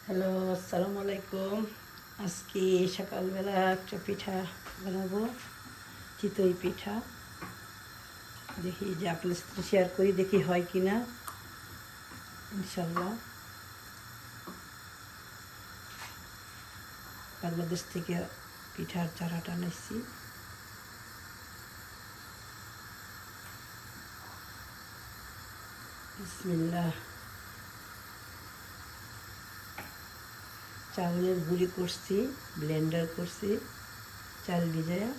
Hello, আসসালামু আলাইকুম। আজকে সকালবেলা একটা পিঠা বানাবো, চিতই পিঠা। দেখি যে আপনার সাথে শেয়ার করি, দেখি হয় কি না। ইনশাল্লাহ বাংলাদেশ থেকে পিঠার চারাটা আনাইছি। বিসমিল্লাহ। চাউলের গুঁড়ি করছি, ব্লেন্ডার করছি, চাল ভিজায়া।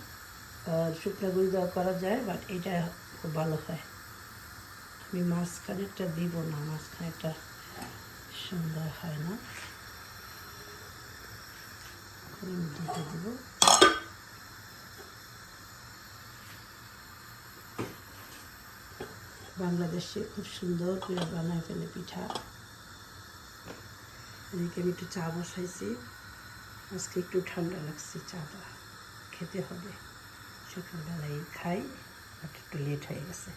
আর শুকনো গুঁড়ি দেওয়া করা যায়, বাট এটা খুব ভালো হয়। আমি মাঝখানেরটা দিব না, মাঝখানেরটা সুন্দর হয় না। দিতে দেবো। বাংলাদেশে খুব সুন্দর করে বানায় ফেলে পিঠা। এদিকে আমি একটু চা বসাইছি। আজকে একটু ঠান্ডা লাগছে, চাটা খেতে হবে। সকালবেলায় খাই, বাট একটু লেট হয়ে গেছে।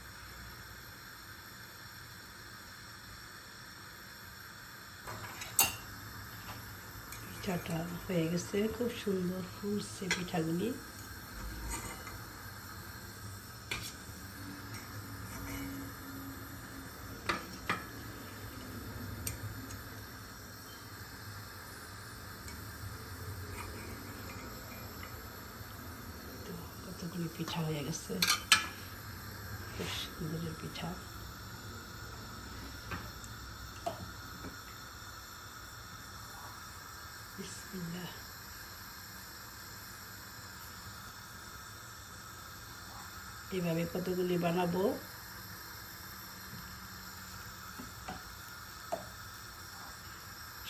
চাটা হয়ে গেছে, খুব সুন্দর ফুলছে পিঠাগুলি। কতগুলি পিঠা হয়ে গেছে, খুব সুন্দরের পিঠা। বিসমিল্লাহ। এভাবে কতগুলি বানাবো।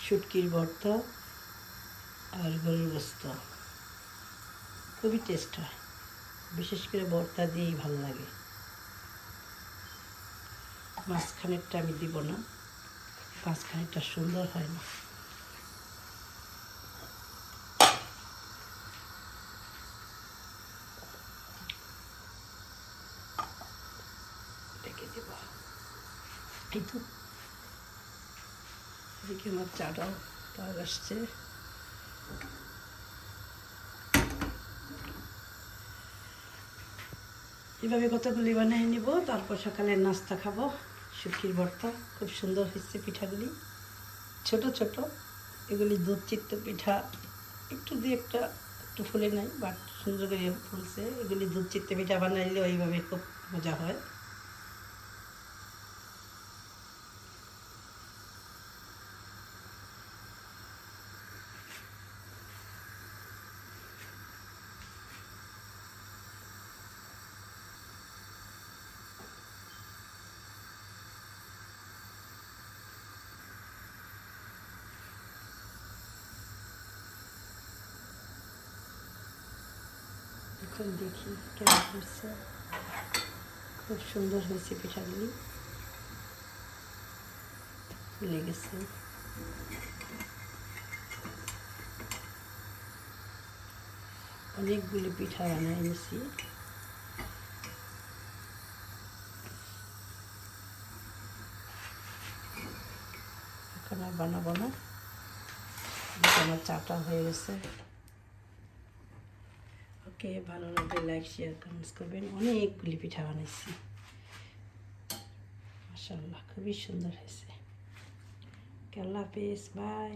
শুটকির ভর্তা আর গরুর গোস্ত খুবই টেস্ট হয়, বিশেষ করে ভর্তা দিয়েই ভালো লাগে। মাঝখানেরটা আমি দিব না, মাঝখানেরটা সুন্দর হয় না। রেখে দেব। এই তো এদিকে আমার চাটাও পাক আসছে। এভাবে কতগুলি বানিয়ে নিব, তারপর সকালে নাস্তা খাবো। শুটকির ভর্তা খুব সুন্দর হয়েছে পিঠাগুলি, ছোট ছোট। এগুলি দুধ চিত্ত পিঠা, একটু দিয়ে একটু ফুলে নাই, বাট সুন্দর করে ফুলছে। এগুলি দুধ চিত্ত পিঠা বানাইলেও এইভাবে খুব মজা হয়। এখন দেখি কেমন হয়েছে। খুব সুন্দর হয়েছে পিঠাগুলি, ফুলে গেছে। অনেকগুলি পিঠা বানিয়ে নিয়েছি। এখন আর বানাবো না, আমার চাটা হয়ে গেছে। ওকে, ভালো লাগলে লাইক, শেয়ার, কমেন্টস করবেন। অনেকগুলি পিঠা বানাইছি, মাশাআল্লাহ খুবই সুন্দর হয়েছে। আল্লাহ হাফেজ, বাই।